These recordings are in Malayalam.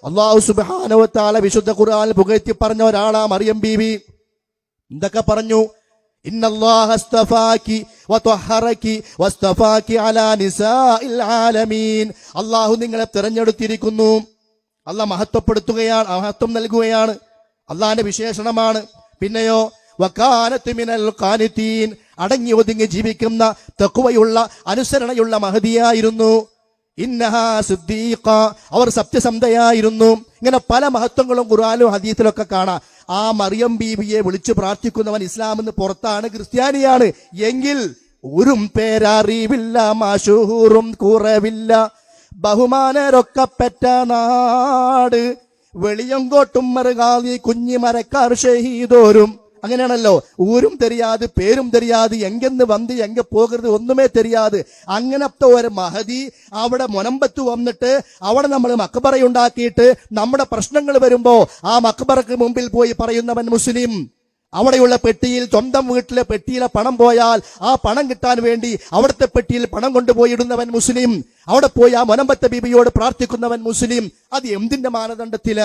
അല്ലാഹു സുബ്ഹാനഹു വ തആല വിശുദ്ധ ഖുർആനിൽ പുകഴ്ത്തി പറഞ്ഞ ഒരാളാ മറിയം ബീവി. എന്തൊക്കെ പറഞ്ഞു? ഇന്നല്ലാഹ അസ്തഫാകി വതഹറകി വസ്തഫാകി അലാ നിസാഇൽ ആലമീൻ. അല്ലാഹു നിങ്ങളെ തിരഞ്ഞെടുത്തിരിക്കുന്നു. അല്ലാഹ് മഹത്വപ്പെടുത്തുകയാണ്, മഹത്വം നൽകുകയാണ്. അല്ലാഹുവിന്റെ വിശേഷണമാണ്. പിന്നെയോ വകാനത്ത് മിനൽ ഖാനിതീൻ, അടങ്ങി ഒതുങ്ങി ജീവിക്കുന്ന തഖ്വയുള്ള അനുസരണയുള്ള മഹദിയായിരുന്നു. ഇന്നഹാ സിദ്ദീഖ, അവർ സത്യസന്ധയായിരുന്നു. ഇങ്ങനെ പല മഹത്വങ്ങളും ഖുർആനിലും ഹദീസിലൊക്കെ കാണാം. ആ മറിയം ബീവിയെ വിളിച്ചു പ്രാർത്ഥിക്കുന്നവൻ ഇസ്ലാമിന്ന് പുറത്താണ്, ക്രിസ്ത്യാനിയാണ് എങ്കിൽ ഒരു പേരറിവില്ല, മശൂറും കുറവില്ല, ബഹുമാനരൊക്കെ പെറ്റ നാട്, വെളിയങ്കോട്ടും മറുകാലി കുഞ്ഞിമരക്കാർ ഷഹീദോരും. അങ്ങനെയാണല്ലോ, ഊരും தெரியாது, പേരും தெரியாது, എങ്കെന്ന് വന്ന് എങ്ക പോകരുത് ഒന്നുമേ தெரியாது. അങ്ങനത്തെ ഒരു മഹദി അവിടെ മുനമ്പത്ത് വന്നിട്ട് അവിടെ നമ്മൾ മക്ബറയുണ്ടാക്കിയിട്ട് നമ്മുടെ പ്രശ്നങ്ങൾ വരുമ്പോ ആ മക്ബറക്ക് മുമ്പിൽ പോയി പറയുന്നവൻ മുസ്ലിം. അവിടെയുള്ള പെട്ടിയിൽ, സ്വന്തം വീട്ടിലെ പെട്ടിയിലെ പണം പോയാൽ ആ പണം കിട്ടാൻ വേണ്ടി അവിടുത്തെ പെട്ടിയിൽ പണം കൊണ്ടുപോയി ഇടുന്നവൻ മുസ്ലിം. അവിടെ പോയി ആ മുനമ്പത്തെ ബീബിയോട് പ്രാർത്ഥിക്കുന്നവൻ മുസ്ലിം. അത് എന്തിന്റെ മാനദണ്ഡത്തില?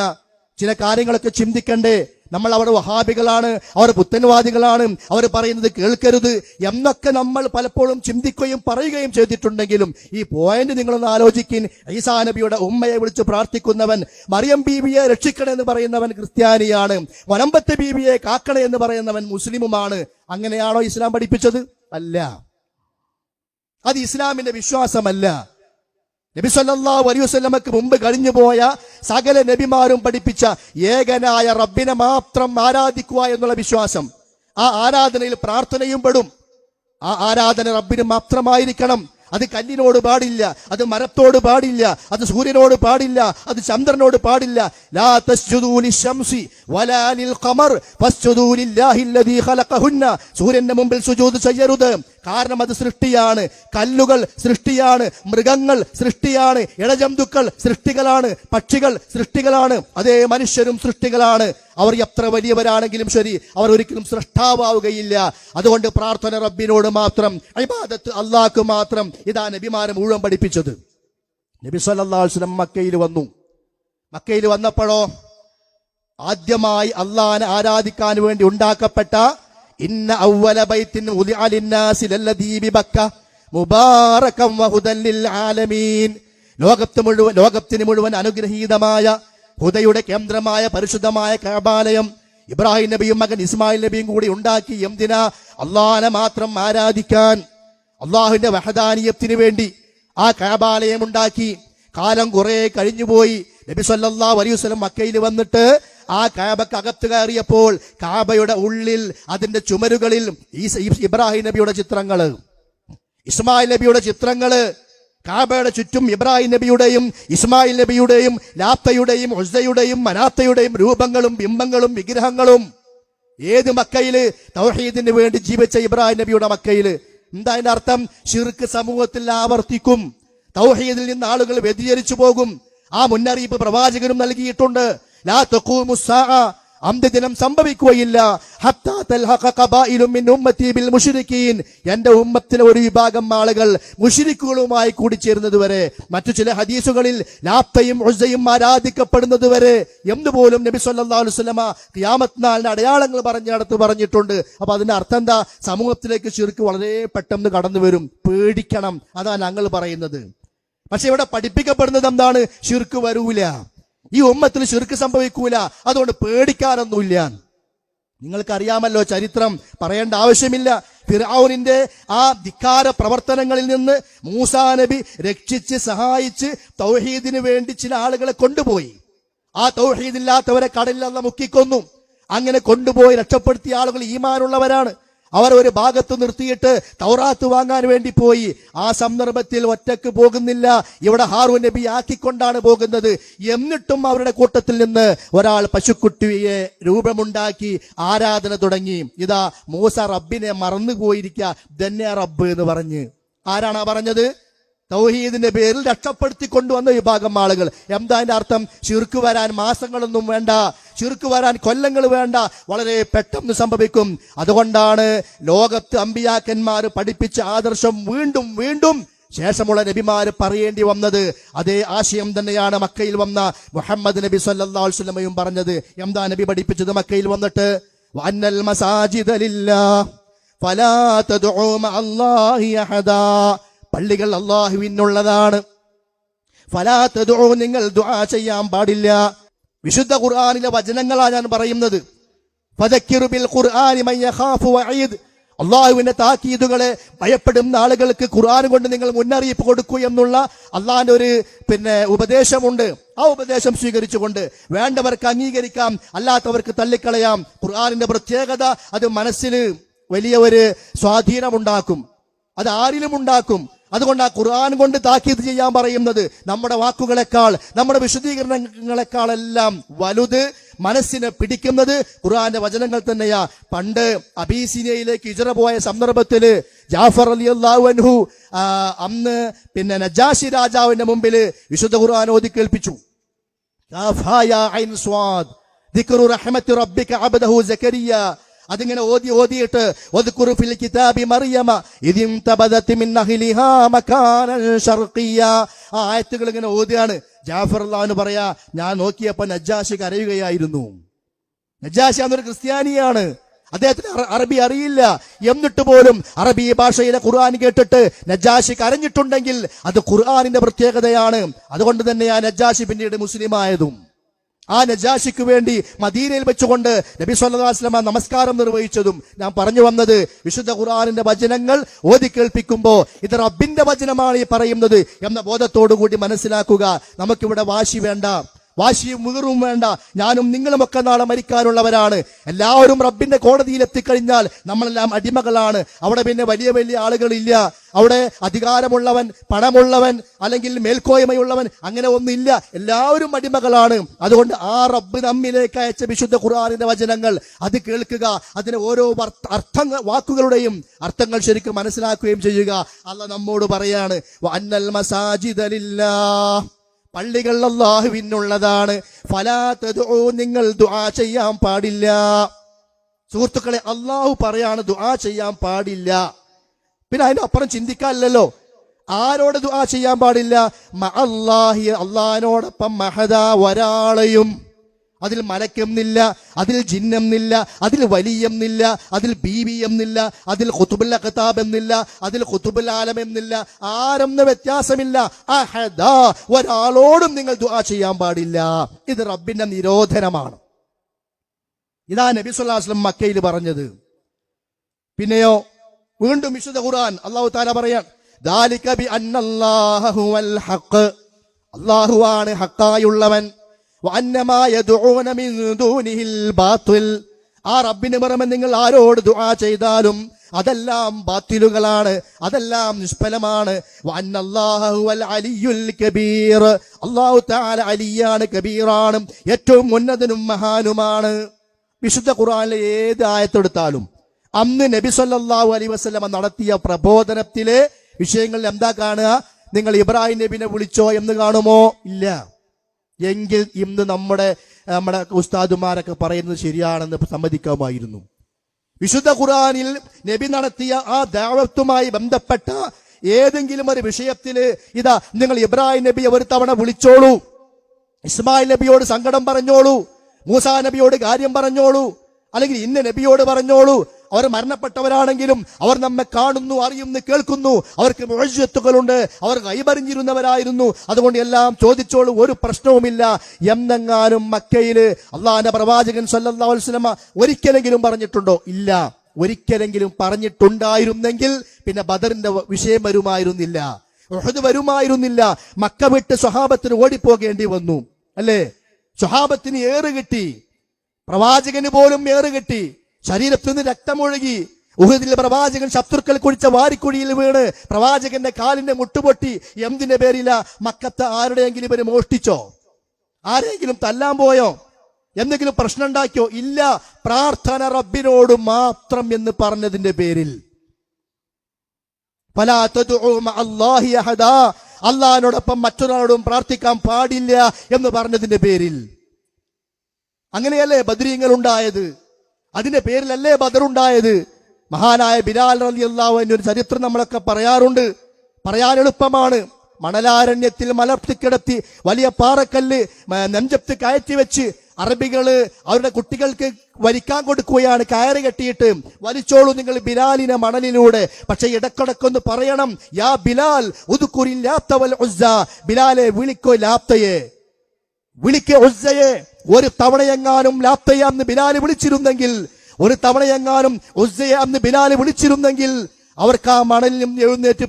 ചില കാര്യങ്ങളൊക്കെ ചിന്തിക്കണ്ടേ? നമ്മൾ അവർ വഹാബികളാണ്, അവർ പുത്തൻവാദികളാണ്, അവർ പറയുന്നത് കേൾക്കരുത് എന്നൊക്കെ നമ്മൾ പലപ്പോഴും ചിന്തിക്കുകയും പറയുകയും ചെയ്തിട്ടുണ്ടെങ്കിലും ഈ പോയിന്റ് നിങ്ങളൊന്ന് ആലോചിക്കിൻ. ഈസാ നബിയുടെ ഉമ്മയെ വിളിച്ച് പ്രാർത്ഥിക്കുന്നവൻ, മറിയം ബീവിയെ രക്ഷിക്കണേ എന്ന് പറയുന്നവൻ ക്രിസ്ത്യാനിയാണ്, വനമ്പത്തെ ബീവിയെ കാക്കണേ എന്ന് പറയുന്നവൻ മുസ്ലിമുമാണ്. അങ്ങനെയാണോ ഇസ്ലാം പഠിപ്പിച്ചത്? അല്ല, അത് ഇസ്ലാമിന്റെ വിശ്വാസമല്ല. നബി സല്ലല്ലാഹു അലൈഹി വസല്ലമക്ക് മുമ്പ് കഴിഞ്ഞുപോയ സകല നബിമാരും പഠിപ്പിച്ച ഏകനായ റബ്ബിനെ മാത്രം ആരാധിക്കുക എന്നുള്ള വിശ്വാസം. ആ ആരാധനയിൽ പ്രാർത്ഥനയും പെടും. ആ ആരാധന റബ്ബിന് മാത്രമായിരിക്കണം. അത് കല്ലിനോട് പാടില്ല, അത് മരത്തോട് പാടില്ല, അത് സൂര്യനോട് പാടില്ല, അത് ചന്ദ്രനോട് പാടില്ല. ലാ തസ്ജുദൂ ലിശംസി വലാ ലിൽഖമർ ഫസ്ജുദൂ ലില്ലാഹില്ലദീ ഖലഖഹുന്ന. സൂര്യന്റെ മുമ്പിൽ സുജൂദ് ചെയ്യരുത്, കാരണം അത് സൃഷ്ടിയാണ്. കല്ലുകൾ സൃഷ്ടിയാണ്, മൃഗങ്ങൾ സൃഷ്ടിയാണ്, ഇഴജന്തുക്കൾ സൃഷ്ടികളാണ്, പക്ഷികൾ സൃഷ്ടികളാണ്, അതേ മനുഷ്യരും സൃഷ്ടികളാണ്. അവർ എത്ര വലിയവരാണെങ്കിലും ശരി, അവർ ഒരിക്കലും സൃഷ്ടാവുകയില്ല. അതുകൊണ്ട് പ്രാർത്ഥന റബ്ബിനോട് മാത്രം, ഇബാദത്ത് അല്ലാഹ്ക്ക് മാത്രം. ഇതാ നബിമാരെ മുഴുവൻ പഠിപ്പിച്ചത്. നബി സല്ലല്ലാഹു അലൈഹി വസല്ലം മക്കയിൽ വന്നു. മക്കയിൽ വന്നപ്പോഴോ ആദ്യമായി അല്ലാഹനെ ആരാധിക്കാൻ വേണ്ടി ഉണ്ടാക്കപ്പെട്ട ഇന്ന അവ്വല ബൈത്തിൻ ഉദിഅ ലിന്നാസി ലല്ലദീ ബിബക്ക മുബാറകം വഹുദൻ ലിൽ ആലമീൻ. ലോകത്തിന് മുഴുവൻ അനുഗ്രഹീതമായ ഹുദയുടെ കേന്ദ്രമായ പരിശുദ്ധമായ കഅബാലയം ഇബ്രാഹിം നബിയും മകൻ ഇസ്മായിൽ നബിയും കൂടി ഉണ്ടാക്കി. എന്തിനാ? അല്ലാഹനെ മാത്രം ആരാധിക്കാൻ, അള്ളാഹുവിന്റെ വഹദാനിയത്തിന് വേണ്ടി ആ കഅബാലയം ഉണ്ടാക്കി. കാലം കുറെ കഴിഞ്ഞുപോയി. നബി സല്ലല്ലാഹു അലൈഹി വസല്ലം മക്കയിൽ വന്നിട്ട് ആ കഅബക്ക് അകത്ത് കയറിയപ്പോൾ കഅബയുടെ ഉള്ളിൽ അതിന്റെ ചുമരുകളിൽ ഇബ്രാഹിം നബിയുടെ ചിത്രങ്ങള്, ഇസ്മായിൽ നബിയുടെ ചിത്രങ്ങള്, കഅബയുടെ ചുറ്റും ഇബ്രാഹിം നബിയുടെയും ഇസ്മായിൽ നബിയുടെയും ലാത്തയുടെയും ഉസ്സയുടെയും മനാത്തയുടെയും രൂപങ്ങളും ബിംബങ്ങളും വിഗ്രഹങ്ങളും. ഏത് മക്കയില്? തൗഹീദിന് വേണ്ടി ജീവിച്ച ഇബ്രാഹിം നബിയുടെ മക്കയില്. എന്താ അതിന്റെ അർത്ഥം? ശിർക്ക് സമൂഹത്തിൽ ആവർത്തിക്കും, തൗഹീദിൽ നിന്ന് ആളുകൾ വ്യതിചലിച്ചു പോകും. ആ മുന്നറിയിപ്പ് പ്രവാചകനും നൽകിയിട്ടുണ്ട്. ലാ തഖൂമുസ് സാഅ, അന്ത്യദിനം സംഭവിക്കുകയില്ല. ഹത്താ തൽഹഖ ഖബായിലു മിൻ ഉമ്മത്തി ബിൽ മുശ്രിക്കീൻ, എന്റെ ഉമ്മത്തിലെ ഒരു വിഭാഗം ആളുകൾ മുശ്രിക്കുകളുമായി കൂടിച്ചേരുന്നത് വരെ. മറ്റു ചില ഹദീസുകളിൽ ലാത്തയും ഉസ്സയും ആരാധിക്കപ്പെടുന്നത് വരെ എന്നുപോലും നബി സല്ലല്ലാഹു അലൈഹി വസല്ലമ ഖിയാമത്ത് നാളിന്റെ അടയാളങ്ങൾ പറഞ്ഞിടത്ത് പറഞ്ഞിട്ടുണ്ട്. അപ്പൊ അതിന്റെ അർത്ഥം എന്താ? സമൂഹത്തിലേക്ക് ശിർക്ക് വളരെ പെട്ടെന്ന് കടന്നു വരും, പേടിക്കണം. അതാണ് ഞങ്ങൾ പറയുന്നത്. പക്ഷെ ഇവിടെ പഠിപ്പിക്കപ്പെടുന്നത് എന്താണ്? ശിർക്ക് വരൂല, ഈ ഉമ്മത്തിൽ ശിർക്ക് സംഭവിക്കൂല, അതുകൊണ്ട് പേടിക്കാനൊന്നുമില്ല. നിങ്ങൾക്കറിയാമല്ലോ ചരിത്രം, പറയേണ്ട ആവശ്യമില്ല. ഫിർഔനിന്റെ ആ ധിക്കാര പ്രവർത്തനങ്ങളിൽ നിന്ന് മൂസാ നബി രക്ഷിച്ച് സഹായിച്ച് തൗഹീദിന് വേണ്ടി ചില ആളുകളെ കൊണ്ടുപോയി. ആ തൗഹീദില്ലാത്തവരെ കടലിൽ അല്ലാഹ് മുക്കിക്കൊന്നു. അങ്ങനെ കൊണ്ടുപോയി രക്ഷപ്പെടുത്തിയ ആളുകൾ ഈമാനുള്ളവരാണ്. അവർ ഒരു ഭാഗത്ത് നിർത്തിയിട്ട് തൗറാത്ത് വാങ്ങാൻ വേണ്ടി പോയി. ആ സന്ദർഭത്തിൽ ഒറ്റക്ക് പോകുന്നില്ല, ഇവിടെ ഹാറൂൻ നബി ആക്കിക്കൊണ്ടാണ് പോകുന്നത്. എന്നിട്ടും അവരുടെ കൂട്ടത്തിൽ നിന്ന് ഒരാൾ പശുക്കുട്ടിയെ രൂപമുണ്ടാക്കി ആരാധന തുടങ്ങി. ഇതാ മൂസ റബ്ബിനെ മറന്നുപോയിരിക്കുക, ധന്യ റബ്ബ് എന്ന് പറഞ്ഞ്. ആരാണ് പറഞ്ഞത്? തൗഹീദിന്റെ പേരിൽ രക്ഷപ്പെടുത്തി കൊണ്ടുവന്ന വിഭാഗം ആളുകൾ. എന്താ അതിന്റെ അർത്ഥം? ശിർക്ക് വരാൻ മാസങ്ങളൊന്നും വേണ്ട, ശിർക്ക് വരാൻ കൊല്ലങ്ങൾ വേണ്ട, വളരെ പെട്ടെന്ന് സംഭവിക്കും. അതുകൊണ്ടാണ് ലോകത്ത് അമ്പിയാക്കന്മാർ പഠിപ്പിച്ച ആദർശം വീണ്ടും വീണ്ടും ശേഷമുള്ള നബിമാര് പറയേണ്ടി വന്നത് അതേ ആശയം തന്നെയാണ് മക്കയിൽ വന്ന മുഹമ്മദ് നബി സല്ലല്ലാഹു അലൈഹി വസല്ലമയും പറഞ്ഞത്. എന്താ നബി പഠിപ്പിച്ചത് മക്കയിൽ വന്നിട്ട്? വഅന്നൽ മസാജിദ ലില്ലാഹ് ഫലാ തദ്ഉ മഅല്ലാഹി അഹദാ. പള്ളികൾ അല്ലാഹുവിനുള്ളതാണ്. ഫലാ തദ്ഉ, നിങ്ങൾ ദുആ ചെയ്യാൻ പാടില്ല. വിശുദ്ധ ഖുർആനിലെ വചനങ്ങളാണ് ഞാൻ പറയുന്നത്. ഫദക്കിറു ബിൽ ഖുർആനി മൻ യഖാഫു വഈദ്. അള്ളാഹുവിന്റെ താക്കീതുകളെ ഭയപ്പെടുന്ന ആളുകൾക്ക് ഖുർആൻ കൊണ്ട് നിങ്ങൾ മുന്നറിയിപ്പ് കൊടുക്കൂ എന്നുള്ള അള്ളാഹിന്റെ ഒരു ഉപദേശമുണ്ട്. ആ ഉപദേശം സ്വീകരിച്ചുകൊണ്ട് വേണ്ടവർക്ക് അംഗീകരിക്കാം, അല്ലാത്തവർക്ക് തള്ളിക്കളയാം. ഖുർആനിന്റെ പ്രത്യേകത അത് മനസ്സിൽ വലിയ ഒരു സ്വാധീനമുണ്ടാക്കും, അത് ആരിലും ഉണ്ടാക്കും. അതുകൊണ്ട് ആ ഖുർആൻ കൊണ്ട് താക്കീത് ചെയ്യാൻ പറയുന്നത് നമ്മുടെ വാക്കുകളെക്കാൾ, നമ്മുടെ വിശദീകരണങ്ങളെക്കാളെല്ലാം വലുത്, മനസ്സിനെ പിടിക്കുന്നത് ഖുർആന്റെ വചനങ്ങൾ തന്നെയാ. പണ്ട് അബീസിനിയയിലേക്ക് ഹിജ്റ പോയ സന്ദർഭത്തില് ജാഫർ റളിയല്ലാഹു അൻഹു അന്ന് നജാശി രാജാവിന്റെ മുമ്പിൽ വിശുദ്ധ ഖുർആൻ ഓതി കേൾപ്പിച്ചു. അതിങ്ങനെ ഓതിയിട്ട് ആ ആയത്തുകൾ ഇങ്ങനെ ഓതിയാണ്. ജാഫർ അള്ളാഹു പറയാ, ഞാൻ നോക്കിയപ്പോ നജാശി കരയുകയായിരുന്നു. നജാശി അന്നൊരു ക്രിസ്ത്യാനിയാണ്, അദ്ദേഹത്തിന് അറബി അറിയില്ല. എന്നിട്ട് പോലും അറബി ഭാഷയിലെ ഖുർആൻ കേട്ടിട്ട് നജാശി കരഞ്ഞിട്ടുണ്ടെങ്കിൽ അത് ഖുർആനിന്റെ പ്രത്യേകതയാണ്. അതുകൊണ്ട് തന്നെ ആ നജാശി പിന്നീട് മുസ്ലിമായതും. ആ നജാശിക്ക് വേണ്ടി മദീനയിൽ വെച്ചുകൊണ്ട് നബി സല്ലല്ലാഹു അലൈഹി വസല്ലം നമസ്കാരം നിർവഹിച്ചതും ഞാൻ പറഞ്ഞു വന്നത്, വിശുദ്ധ ഖുർആനിന്റെ വചനങ്ങൾ ഓതി കേൾപ്പിക്കുമ്പോൾ ഇത് റബ്ബിന്റെ വചനമാണ് ഈ പറയുന്നത് എന്ന ബോധത്തോടു കൂടി മനസ്സിലാക്കുക. നമുക്കിവിടെ വാശി വേണ്ട, വാശിയും മുതിർവും വേണ്ട. ഞാനും നിങ്ങളുമൊക്കെ നാളെ മരിക്കാനുള്ളവരാണ്. എല്ലാവരും റബ്ബിന്റെ കോടതിയിൽ എത്തിക്കഴിഞ്ഞാൽ നമ്മളെല്ലാം അടിമകളാണ്. അവിടെ പിന്നെ വലിയ വലിയ ആളുകളില്ല. അവിടെ അധികാരമുള്ളവൻ, പണമുള്ളവൻ, അല്ലെങ്കിൽ മേൽക്കോയ്മയുള്ളവൻ, അങ്ങനെ ഒന്നില്ല. എല്ലാവരും അടിമകളാണ്. അതുകൊണ്ട് ആ റബ്ബ് നമ്മിലേക്ക് അയച്ച വിശുദ്ധ ഖുർആനിന്റെ വചനങ്ങൾ അത് കേൾക്കുക, അതിന് ഓരോ വാക്കുകളുടെയും അർത്ഥങ്ങൾ ശരിക്കും മനസ്സിലാക്കുകയും ചെയ്യുക. അല്ലാഹ് നമ്മോട് പറയാണ്, വഅന്നൽ മസാജിദ ലില്ലാഹ്, പള്ളികൾ അല്ലാഹുവിനുള്ളതാണ്. ഫലാ തദ്ഉ, നിങ്ങൾ ദുആ ചെയ്യാൻ പാടില്ല. സുഹൃത്തുക്കളെ, അല്ലാഹു പറയാണ് ദുആ ചെയ്യാൻ പാടില്ല. പിന്നെ അതിനപ്പുറം ചിന്തിക്കാനില്ലല്ലോ. ആരോട് ദുആ ചെയ്യാൻ പാടില്ല? മഅല്ലാഹി, അല്ലാഹുവിനോടൊപ്പം മഹദ, ഒരാളെയും. അതിൽ മലക്കെന്നില്ല, അതിൽ ജിന്നെന്നില്ല, അതിൽ വലിയെന്നില്ല, അതിൽ ബീവി എന്നില്ല, അതിൽ ഖുതുബുൽ അഖ്താബ് എന്നില്ല, അതിൽ ഖുതുബുൽ ആലം എന്നില്ല. ആരെന്ന വ്യത്യാസമില്ല. അഹദ, ഒരാളോടും നിങ്ങൾ ദുആ ചെയ്യാൻ പാടില്ല. ഇത് റബ്ബിന്റെ നിരോധനമാണ്. ഇതാ നബി സല്ലല്ലാഹു അലൈഹി വസല്ലം മക്കയിൽ പറഞ്ഞത്. പിന്നെയോ വീണ്ടും വിശുദ്ധ ഖുർആൻ അല്ലാഹു തആല പറയാൻ, ദാലിക ബി അന്നല്ലാഹ ഹുവൽ ഹഖ്, അല്ലാഹുവാണ് ഹഖായുള്ളവൻ. വഅന്നമാ യദ്ഊന മിൻ ദൂനിഹിൽ ബാത്തിൽ, ആ റബ്ബിന് പുറമെ നിങ്ങൾ ആരോട് ദുആ ചെയ്താലും അതെല്ലാം ബാത്തിലുകളാണ്, അതെല്ലാം നിഷ്ഫലമാണ്. വഅന്നല്ലാഹ ഹുവൽ അലിയുൽ കബീർ, അല്ലാഹു തആല അലിയാണ്, കബീറാണ്, ഏറ്റവും ഉന്നതനും മഹാനുമാണ്. വിശുദ്ധ ഖുർആനിലെ ഏത് ആയത്തെടുത്താലും അന്ന് നബി സല്ലല്ലാഹു അലൈഹി വസല്ലം നടത്തിയ പ്രബോധനത്തിലെ വിഷയങ്ങൾ എന്താ കാണുക? നിങ്ങൾ ഇബ്രാഹിം നബിനെ വിളിച്ചോ എന്ന് കാണുമോ? ഇല്ല. എങ്കിൽ ഇന്ന് നമ്മുടെ ഉസ്താദുമാരൊക്കെ പറയുന്നത് ശരിയാണെന്ന് സമ്മതിക്കാമായിരുന്നു. വിശുദ്ധ ഖുർആനിൽ നബി നടത്തിയ ആ ദഅവത്തുമായി ബന്ധപ്പെട്ട ഏതെങ്കിലും ഒരു വിഷയത്തില് ഇതാ നിങ്ങൾ ഇബ്രാഹിം നബിയെ ഒരു തവണ വിളിച്ചോളൂ, ഇസ്മായിൽ നബിയോട് സങ്കടം പറഞ്ഞോളൂ, മൂസാ നബിയോട് കാര്യം പറഞ്ഞോളൂ, അല്ലെങ്കിൽ ഇന്ന നബിയോട് പറഞ്ഞോളൂ. അവർ മരണപ്പെട്ടവരാണെങ്കിലും അവർ നമ്മെ കാണുന്നു, അറിയുന്നു, കേൾക്കുന്നു. അവർക്ക് മുഅ്ജിസത്തുകളുണ്ട്, അവർ ഗൈബറിഞ്ഞിരുന്നവരായിരുന്നു. അതുകൊണ്ട് എല്ലാം ചോദിച്ചോളൂ, ഒരു പ്രശ്നവുമില്ല എന്നെങ്ങാനും മക്കയില് അള്ളാഹുവിന്റെ പ്രവാചകൻ സല്ലല്ലാഹു അലൈഹി വസല്ലം ഒരിക്കലെങ്കിലും പറഞ്ഞിട്ടുണ്ടോ? ഇല്ല. ഒരിക്കലെങ്കിലും പറഞ്ഞിട്ടുണ്ടായിരുന്നെങ്കിൽ പിന്നെ ബദറിന്റെ വിഷയം വരുമായിരുന്നില്ല, ഉഹദ് വരുമായിരുന്നില്ല. മക്ക വിട്ട് സ്വഹാബത്തിന് ഓടിപ്പോകേണ്ടി വന്നു, അല്ലേ? സ്വഹാബത്തിന് ഏറ് കിട്ടി, പ്രവാചകന് പോലും ഏറ് കിട്ടി, ശരീരത്തിൽ നിന്ന് രക്തമൊഴുകി. ഉഹദിൽ പ്രവാചകൻ ശത്രുക്കൾ കുഴിച്ച വാരിക്കുഴിയിൽ വീണ് പ്രവാചകന്റെ കാലിന്റെ മുട്ടുപൊട്ടി. എന്തിന്റെ പേരില? മക്കത്ത് ആരുടെയെങ്കിലും ഇവര് മോഷ്ടിച്ചോ? ആരെങ്കിലും തല്ലാൻ പോയോ? എന്തെങ്കിലും പ്രശ്നം ഉണ്ടാക്കിയോ? ഇല്ല. പ്രാർത്ഥന റബ്ബിനോട് മാത്രം എന്ന് പറഞ്ഞതിന്റെ പേരിൽ, ഫലാ തദ്ഉ മഅല്ലാഹി അഹദ, അല്ലാഹുവിനോടൊപ്പം മറ്റൊരാളോടും പ്രാർത്ഥിക്കാൻ പാടില്ല എന്ന് പറഞ്ഞതിന്റെ പേരിൽ. അങ്ങനെയല്ലേ ബദ്രീങ്ങൾ ഉണ്ടായത്? അതിന്റെ പേരിലല്ലേ ബദർ ഉണ്ടായത്? മഹാനായ ബിലാൽ റളിയല്ലാഹു അൻഹു ഒരു ചരിത്രം നമ്മളൊക്കെ പറയാറുണ്ട്. പറയാൻ എളുപ്പമാണ്. മണലാരണ്യത്തിൽ മലർത്തിക്കിടത്തി വലിയ പാറക്കല്ല് നെഞ്ചത്ത് കയറ്റി വെച്ച് അറബികള് അവരുടെ കുട്ടികൾക്ക് വലിക്കാൻ കൊടുക്കുകയാണ്, കയറ് കെട്ടിയിട്ട് വലിച്ചോളൂ നിങ്ങൾ ബിലാലിനെ മണലിലൂടെ. പക്ഷെ ഇടക്കിടക്കൊന്ന് പറയണം, യാ ബിലാൽ ഉദ്കുരിൽ ലാത്ത വൽ ഉസ്സ, ബിലാലെ വിളിക്കോ ലാത്തയെ, വിളിക്കോ ഉസ്സയെ. ഒരു തവണയെങ്ങാനും ലാത്തയെ അന്ന് ബിലാല് വിളിച്ചിരുന്നെങ്കിൽ, ഒരു തവണയെങ്ങാനും ഉസ്സയെ അന്ന് ബിലാല് വിളിച്ചിരുന്നെങ്കിൽ അവർക്ക് ആ മണലിലും എഴുന്നേറ്റ്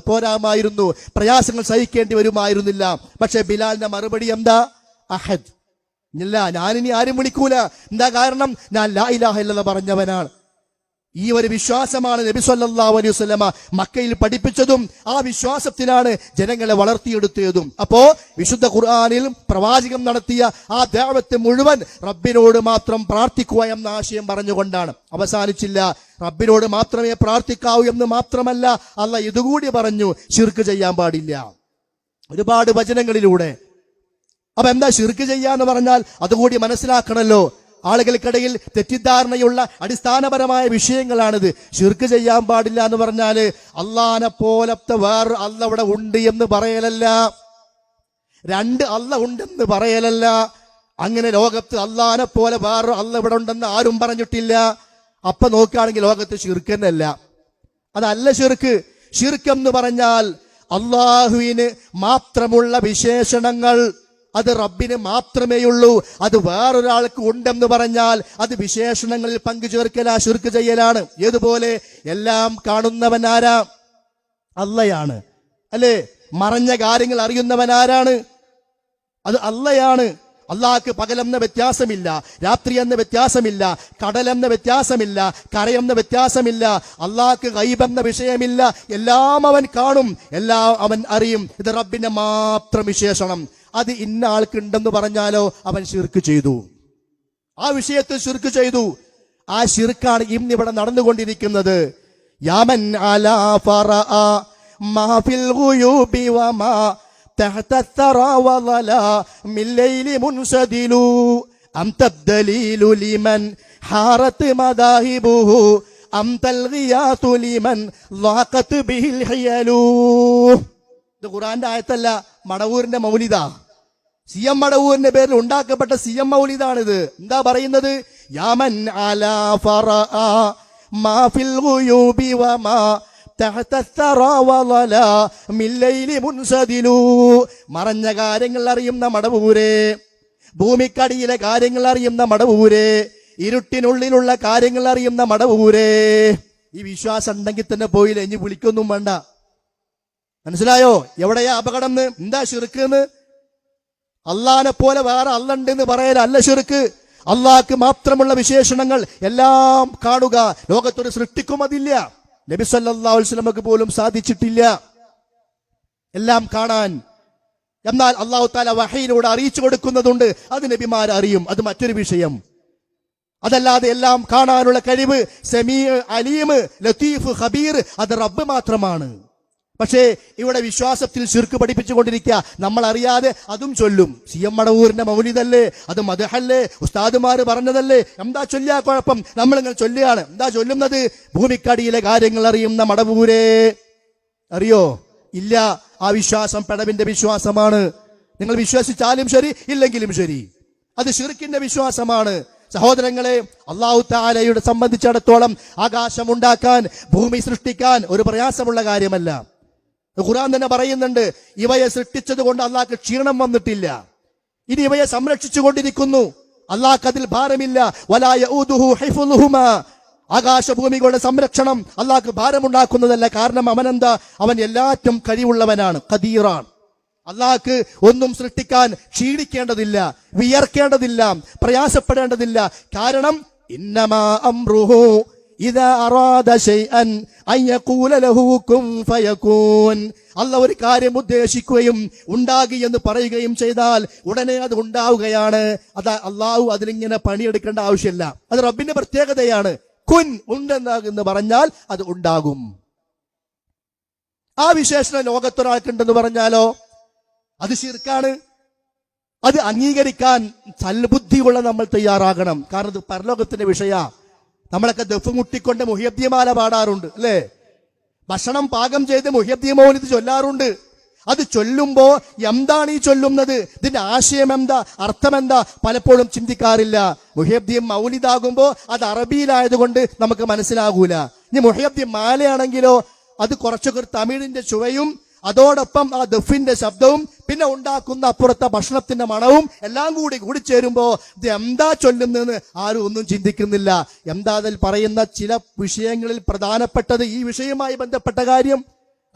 പോരാമായിരുന്നു, പ്രയാസങ്ങൾ സഹിക്കേണ്ടി വരുമായിരുന്നില്ല. പക്ഷെ ബിലാലിന്റെ മറുപടി എന്താ? അഹദ്, ഇല്ല, ഞാനിനി ആരും വിളിക്കൂല. എന്താ കാരണം? ഞാൻ ലാ ഇലാഹ ഇല്ലല്ലാഹ് പറഞ്ഞവനാണ്. ഈ ഒരു വിശ്വാസമാണ് നബി സല്ലല്ലാഹു അലൈഹി വസല്ലമ മക്കയിൽ പഠിപ്പിച്ചതും ആ വിശ്വാസത്തിലാണ് ജനങ്ങളെ വളർത്തിയെടുത്തതും. അപ്പോ വിശുദ്ധ ഖുർആനിൽ പ്രവാചകൻ നടത്തിയ ആ ദഅവത്ത് മുഴുവൻ റബ്ബിനോട് മാത്രം പ്രാർത്ഥിക്കുക എന്ന ആശയം പറഞ്ഞുകൊണ്ടാണ്. അവസാനിച്ചില്ല. റബ്ബിനോട് മാത്രമേ പ്രാർത്ഥിക്കാവൂ എന്ന് മാത്രമല്ല, അല്ലാഹ് ഇതുകൂടി പറഞ്ഞു, ശിർക്ക് ചെയ്യാൻ പാടില്ല. ഒരുപാട് വചനങ്ങളിലൂടെ. അപ്പൊ എന്താ ശിർക്ക് ചെയ്യാന്ന് പറഞ്ഞാൽ? അതുകൂടി മനസ്സിലാക്കണല്ലോ. ആളുകൾക്കിടയിൽ തെറ്റിദ്ധാരണയുള്ള അടിസ്ഥാനപരമായ വിഷയങ്ങളാണിത്. ശിർക്ക് ചെയ്യാൻ പാടില്ല എന്ന് പറഞ്ഞാല് അള്ളാനെ പോലത്തെ വേറെ അല്ല ഇവിടെ ഉണ്ട് എന്ന് പറയലല്ല, രണ്ട് അല്ല ഉണ്ടെന്ന് പറയലല്ല. അങ്ങനെ ലോകത്ത് അള്ളാനെ പോലെ വേറെ അല്ല ഇവിടെ ഉണ്ടെന്ന് ആരും പറഞ്ഞിട്ടില്ല. അപ്പൊ നോക്കുകയാണെങ്കിൽ ലോകത്ത് ശിർക്ക് തന്നെയല്ല, അതല്ല ശിർക്ക്. ശിർക്ക് എന്ന് പറഞ്ഞാൽ അള്ളാഹുവിന് മാത്രമുള്ള വിശേഷണങ്ങൾ, അത് റബ്ബിന് മാത്രമേയുള്ളൂ. അത് വേറൊരാൾക്ക് ഉണ്ടെന്ന് പറഞ്ഞാൽ അത് വിശേഷണങ്ങളിൽ പങ്കുചേർക്കലാ, ശിർക്ക് ചെയ്യലാണ്. ഏതുപോലെ? എല്ലാം കാണുന്നവൻ ആരാ? അള്ളയാണ്, അല്ലേ? മറഞ്ഞ കാര്യങ്ങൾ അറിയുന്നവൻ ആരാണ്? അത് അള്ളയാണ്. അള്ളാഹ്ക്ക് പകലെന്ന വ്യത്യാസമില്ല, രാത്രി എന്ന വ്യത്യാസമില്ല, കടലെന്ന വ്യത്യാസമില്ല, കരയെന്ന വ്യത്യാസമില്ല. അള്ളാഹ്ക്ക് ഗൈബെന്ന വിഷയമില്ല. എല്ലാം അവൻ കാണും, എല്ലാം അവൻ അറിയും. ഇത് റബ്ബിന്റെ മാത്രം വിശേഷണം. അത് ഇന്ന ആൾക്കുണ്ടെന്ന് പറഞ്ഞാലോ അവൻ ശിർക്ക് ചെയ്തു, ആ വിഷയത്തിൽ ശിർക്ക് ചെയ്തു. ആ ശിർക്കാണ് ഇന്നിവിടെ നടന്നുകൊണ്ടിരിക്കുന്നത്. യാമൻ അലാ ഫറഅ മാ ഫിൽ ഗുയൂബി വമാ തഹത الثرى وظلا من الليل منسدل أنت الدليل لمن حارت مذاهبه أنت الغياث لمن ضاقت به الحيل. ഇത് ഖുർആന്റെ ആയത്തല്ല, മടവൂരിന്റെ മൗലിദാ. സി എം മടവൂരിന്റെ പേരിൽ ഉണ്ടാക്കപ്പെട്ട സി എം മൗലിദാണിത്. എന്താ പറയുന്നത്? യാമൻ അലാ ഫറഅ മാ ഫിൽ ഗുയൂബി വമാ തഹത الثرى وظلا من الليل منسدل. മറഞ്ഞ കാര്യങ്ങൾ അറിയുന്ന മടവൂരെ, ഭൂമിക്കടിയിലെ കാര്യങ്ങൾ അറിയുന്ന മടവൂരെ, ഇരുട്ടിനുള്ളിലുള്ള കാര്യങ്ങൾ അറിയുന്ന മടവൂരെ. ഈ വിശ്വാസം ഉണ്ടെങ്കിൽ തന്നെ പോയില്ല, ഇനി വിളിക്കൊന്നും വേണ്ട. മനസ്സിലായോ എവിടെയാ അപകടം? എന്താ ശിർക്ക്? അള്ളാനെ പോലെ വേറെ അല്ലണ്ടെന്ന് പറയലല്ല ശിർക്ക്. അള്ളാഹ്ക്ക് മാത്രമുള്ള വിശേഷണങ്ങൾ എല്ലാം കാണുക. ലോകത്തൊരു സൃഷ്ടിക്കും അതില്ല. നബി സല്ലല്ലാഹു അലൈഹി വസല്ലമക്ക് പോലും സാധിച്ചിട്ടില്ല എല്ലാം കാണാൻ. എന്നാൽ അല്ലാഹു തആല വഹയിലൂടെ അറിയിച്ചു കൊടുക്കുന്നതുണ്ട്, അത് നബിമാർ അറിയും, അത് മറ്റൊരു വിഷയം. അതല്ലാതെ എല്ലാം കാണാനുള്ള കഴിവ്, സമീ, അലീം, ലത്തീഫ്, ഖബീർ, അത് റബ്ബ് മാത്രമാണ്. പക്ഷേ ഇവിടെ വിശ്വാസത്തിൽ ശിർക്ക് പഠിപ്പിച്ചുകൊണ്ടിരിക്കുക. നമ്മൾ അറിയാതെ അതും ചൊല്ലും. സി എം മടവൂരിന്റെ മൗലിദല്ലേ, അത് മദ്ഹല്ലേ, ഉസ്താദുമാര് പറഞ്ഞതല്ലേ, എന്താ ചൊല്ലിയാ കുഴപ്പം? നമ്മളിങ്ങനെ ചൊല്ലുകയാണ്. എന്താ ചൊല്ലുന്നത്? ഭൂമിക്കടിയിലെ കാര്യങ്ങൾ അറിയുന്ന മടവൂരെ. അറിയോ? ഇല്ല. ആ വിശ്വാസം പിഴവിന്റെ വിശ്വാസമാണ്. നിങ്ങൾ വിശ്വസിച്ചാലും ശരി, ഇല്ലെങ്കിലും ശരി, അത് ശിർക്കിന്റെ വിശ്വാസമാണ്. സഹോദരങ്ങളെ, അല്ലാഹു തആലയുടെ സംബന്ധിച്ചിടത്തോളം ആകാശം ഉണ്ടാക്കാൻ, ഭൂമി സൃഷ്ടിക്കാൻ ഒരു പ്രയാസമുള്ള കാര്യമല്ല. ഖുർആൻ തന്നെ പറയുന്നുണ്ട്, ഇവയെ സൃഷ്ടിച്ചത് കൊണ്ട് അള്ളാഹ്ക്ക് ക്ഷീണം വന്നിട്ടില്ല, ഇനി ഇവയെ സംരക്ഷിച്ചു കൊണ്ടിരിക്കുന്നു, അള്ളാഹ്ക്ക് അതിൽ ഭാരമില്ല. വലാ യഊദുഹു ഹിഫ്ളുഹുമാ, ആകാശഭൂമികളുടെ സംരക്ഷണം അള്ളാഹ്ക്ക് ഭാരമുണ്ടാക്കുന്നതല്ല. കാരണം അവനെന്താ? അവൻ എല്ലാറ്റും കഴിവുള്ളവനാണ്, ഖദീറാണ്. അള്ളാഹ്ക്ക് ഒന്നും സൃഷ്ടിക്കാൻ ക്ഷീണിക്കേണ്ടതില്ല, വിയർക്കേണ്ടതില്ല, പ്രയാസപ്പെടേണ്ടതില്ല. കാരണം ഇന്നമാ അംറുഹു ഇദാ അറാദ ശൈഅൻ അൻ യഖൂല ലഹു കുൻ ഫയകൂൻ. അല്ലാഹ് ഒരു കാര്യം ഉദ്ദേശിക്കുകയും ഉണ്ടാകി എന്ന് പറയുകയും ചെയ്താൽ ഉടനെ അത് ഉണ്ടാവുകയാണ്. അത് അള്ളാഹു അതിലിങ്ങനെ പണിയെടുക്കേണ്ട ആവശ്യമില്ല. അത് റബ്ബിന്റെ പ്രത്യേകതയാണ്. കുൻ, ഉണ്ടെന്ന് പറഞ്ഞാൽ അത് ഉണ്ടാകും. ആ വിശേഷണം ലോകത്തൊരാൾക്കുണ്ടെന്ന് പറഞ്ഞാലോ അത് ശിർക്കാണ്. അത് അംഗീകരിക്കാൻ സൽബുദ്ധിയുള്ള നമ്മൾ തയ്യാറാകണം. കാരണം ഇത് പരലോകത്തിന്റെ വിഷയ. നമ്മളൊക്കെ ദഫ് മുട്ടിക്കൊണ്ട് മുഹിയബ്ദിമാല പാടാറുണ്ട്, അല്ലേ? ഭക്ഷണം പാകം ചെയ്ത് മുഹ്യദ്ദീൻ മൗലിദ് ചൊല്ലാറുണ്ട്. അത് ചൊല്ലുമ്പോ എന്താണ് ഈ ചൊല്ലുന്നത്, ഇതിന്റെ ആശയം എന്താ, അർത്ഥം എന്താ, പലപ്പോഴും ചിന്തിക്കാറില്ല. മുഹ്യദ്ദീൻ മൗലിദാകുമ്പോ അത് അറബിയിലായതുകൊണ്ട് നമുക്ക് മനസ്സിലാകൂല. ഇനി മുഹ്യദ്ദീൻ മാലയാണെങ്കിലോ അത് കുറച്ചൊക്കെ തമിഴിന്റെ ചുവയും അതോടൊപ്പം ആ ദഫിന്റെ ശബ്ദവും പിന്നെ ഉണ്ടാക്കുന്ന അപ്പുറത്തെ ഭക്ഷണത്തിന്റെ മണവും എല്ലാം കൂടി ചേരുമ്പോ ഇത് എന്താ ചൊല്ലുന്നതെന്ന് ആരും ഒന്നും ചിന്തിക്കുന്നില്ല. എന്താ അതിൽ പറയുന്ന ചില വിഷയങ്ങളിൽ പ്രധാനപ്പെട്ടത് ഈ വിഷയവുമായി ബന്ധപ്പെട്ട കാര്യം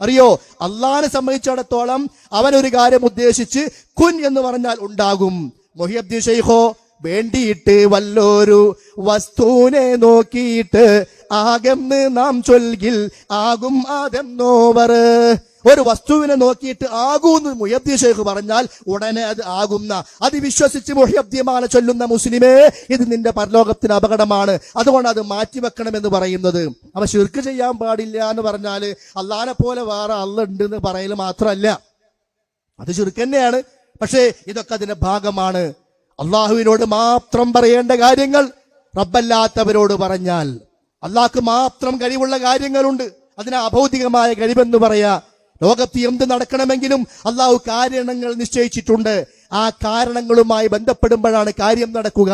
അറിയോ? അള്ളാഹിനെ സംബന്ധിച്ചിടത്തോളം അവനൊരു കാര്യം ഉദ്ദേശിച്ച് കുൻ എന്ന് പറഞ്ഞാൽ ഉണ്ടാകും. മുഹ്യിദ്ദീൻ ശൈഖോ വേണ്ടിയിട്ട് വല്ലോരു വസ്തുവിനെ നോക്കിയിട്ട് ആകെന്ന് നാം ചൊൽകിൽ ആകും അതെന്നോവർ. ഒരു വസ്തുവിനെ നോക്കിയിട്ട് ആകൂന്ന് മുഹ്യിദ്ദീൻ ശൈഖ് പറഞ്ഞാൽ ഉടനെ അത് ആകുന്ന, അത് വിശ്വസിച്ച് മുഹ്യിദ്ദീൻ മാല ചൊല്ലുന്ന മുസ്ലിമേ, ഇത് നിന്റെ പരലോകത്തിന് അപകടമാണ്, അതുകൊണ്ട് അത് മാറ്റിവെക്കണമെന്ന് പറയുന്നത്. അവ ശിർക്ക് ചെയ്യാൻ പാടില്ല എന്ന് പറഞ്ഞാല് അള്ളാനെ പോലെ വേറെ അള്ള ഉണ്ട് എന്ന് പറയൽ മാത്രമല്ല, അത് ശിർക്ക് തന്നെയാണ്. പക്ഷേ ഇതൊക്കെ അതിന്റെ ഭാഗമാണ്. അള്ളാഹുവിനോട് മാത്രം പറയേണ്ട കാര്യങ്ങൾ റബ്ബല്ലാത്തവരോട് പറഞ്ഞാൽ, അള്ളാഹ്ക്ക് മാത്രം കഴിവുള്ള കാര്യങ്ങളുണ്ട്, അതിനെ അഭൗതികമായ കഴിവെന്ന് പറയാ. ലോകത്ത് എന്ത് നടക്കണമെങ്കിലും അള്ളാഹു കാരണങ്ങൾ നിശ്ചയിച്ചിട്ടുണ്ട്. ആ കാരണങ്ങളുമായി ബന്ധപ്പെടുമ്പോഴാണ് കാര്യം നടക്കുക.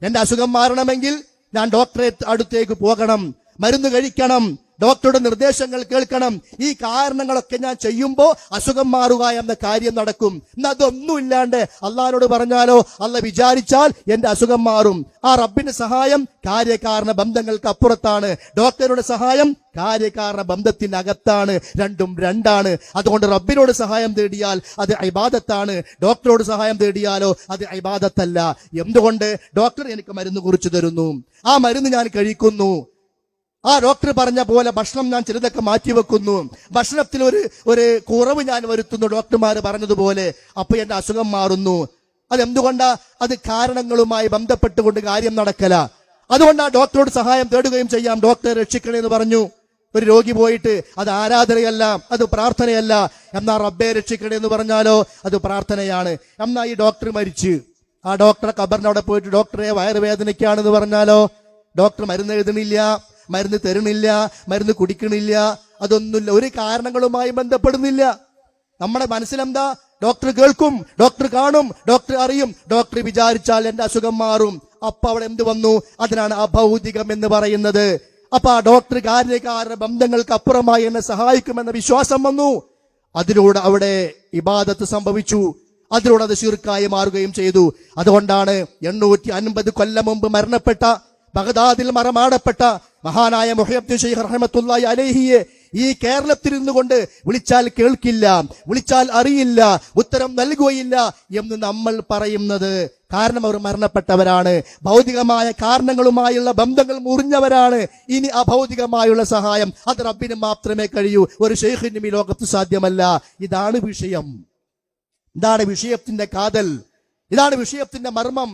എന്റെ അസുഖം മാറണമെങ്കിൽ ഞാൻ ഡോക്ടറെ അടുത്തേക്ക് പോകണം, മരുന്ന് കഴിക്കണം, ഡോക്ടറുടെ നിർദ്ദേശങ്ങൾ കേൾക്കണം. ഈ കാരണങ്ങളൊക്കെ ഞാൻ ചെയ്യുമ്പോൾ അസുഖം മാറുക എന്ന കാര്യം നടക്കും. എന്നാൽ അതൊന്നും ഇല്ലാണ്ട് അള്ളാഹിനോട് പറഞ്ഞാലോ, അള്ള വിചാരിച്ചാൽ എന്റെ അസുഖം മാറും. ആ റബ്ബിന്റെ സഹായം കാര്യകാരണ ബന്ധങ്ങൾക്ക് അപ്പുറത്താണ്, ഡോക്ടറുടെ സഹായം കാര്യകാരണ ബന്ധത്തിനകത്താണ്. രണ്ടും രണ്ടാണ്. അതുകൊണ്ട് റബ്ബിനോട് സഹായം തേടിയാൽ അത് ഇബാദത്താണ്, ഡോക്ടറോട് സഹായം തേടിയാലോ അത് ഇബാദത്തല്ല. എന്തുകൊണ്ട്? ഡോക്ടർ എനിക്ക് മരുന്ന് കുറിച്ചു തരുന്നു, ആ മരുന്ന് ഞാൻ കഴിക്കുന്നു, ആ ഡോക്ടർ പറഞ്ഞ പോലെ ഭക്ഷണം ഞാൻ ചിലതൊക്കെ മാറ്റിവെക്കുന്നു, ഭക്ഷണത്തിൽ ഒരു കുറവ് ഞാൻ വരുത്തുന്നു ഡോക്ടർമാർ പറഞ്ഞതുപോലെ, അപ്പൊ എന്റെ അസുഖം മാറുന്നു. അതെന്തുകൊണ്ടാ? അത് കാരണങ്ങളുമായി ബന്ധപ്പെട്ടുകൊണ്ട് കാര്യം നടക്കല. അതുകൊണ്ട് ആ ഡോക്ടറോട് സഹായം തേടുകയും ചെയ്യാം. ഡോക്ടറെ രക്ഷിക്കണേ എന്ന് പറഞ്ഞു ഒരു രോഗി പോയിട്ട്, അത് ആരാധനയല്ല, അത് പ്രാർത്ഥനയല്ല. എന്നാ റബ്ബെ രക്ഷിക്കണേ എന്ന് പറഞ്ഞാലോ അത് പ്രാർത്ഥനയാണ്. എന്നാ ഈ ഡോക്ടർ മരിച്ച് ആ ഡോക്ടറെ ഖബറിന്റെ അവിടെ പോയിട്ട് ഡോക്ടറെ വയറുവേദനയ്ക്കാണെന്ന് പറഞ്ഞാലോ ഡോക്ടർ മരുന്ന് എഴുതണില്ല, മരുന്ന് തരുന്നില്ല, മരുന്ന് കുടിക്കണില്ല, അതൊന്നുമില്ല, ഒരു കാരണങ്ങളുമായി ബന്ധപ്പെടുന്നില്ല. നമ്മുടെ മനസ്സിലെന്താ? ഡോക്ടർ കേൾക്കും, ഡോക്ടർ കാണും, ഡോക്ടർ അറിയും, ഡോക്ടർ വിചാരിച്ചാൽ എന്റെ അസുഖം മാറും. അപ്പൊ അവിടെ എന്ത് വന്നു? അതിനാണ് അഭൗതികം എന്ന് പറയുന്നത്. അപ്പൊ ആ ഡോക്ടർ കാര്യകാരണ ബന്ധങ്ങൾക്ക് അപ്പുറമായി എന്നെ സഹായിക്കുമെന്ന വിശ്വാസം വന്നു. അതിലൂടെ അവിടെ ഇബാദത്ത് സംഭവിച്ചു, അതിലൂടെ അത് ശിർക്കായി മാറുകയും ചെയ്തു. അതുകൊണ്ടാണ് 850 കൊല്ലം മുമ്പ് മരണപ്പെട്ട, ബഗ്ദാദിൽ മറമാടപ്പെട്ട മഹാനായ മുഹയ്യിദ്ദീൻ ശൈഖ് റഹ്മത്തുള്ളാഹി അലൈഹിയെ ഈ കേരളത്തിൽ നിന്നുകൊണ്ട് വിളിച്ചാൽ കേൾക്കില്ല, വിളിച്ചാൽ അറിയില്ല, ഉത്തരം നൽകുകയില്ല എന്ന് നമ്മൾ പറയുന്നത് കാരണം അവർ മരണപ്പെട്ടവരാണ്, ഭൗതികമായ കാരണങ്ങളുമായുള്ള ബന്ധങ്ങൾ മുറിഞ്ഞവരാണ്. ഇനി അഭൗതികമായുള്ള സഹായം അത് റബ്ബിന് മാത്രമേ കഴിയൂ, ഒരു ശൈഖിനും ഈ ലോകത്ത് സാധ്യമല്ല. ഇതാണ് വിഷയം, ഇതാണ് വിഷയത്തിന്റെ കാതൽ, ഇതാണ് വിഷയത്തിന്റെ മർമ്മം.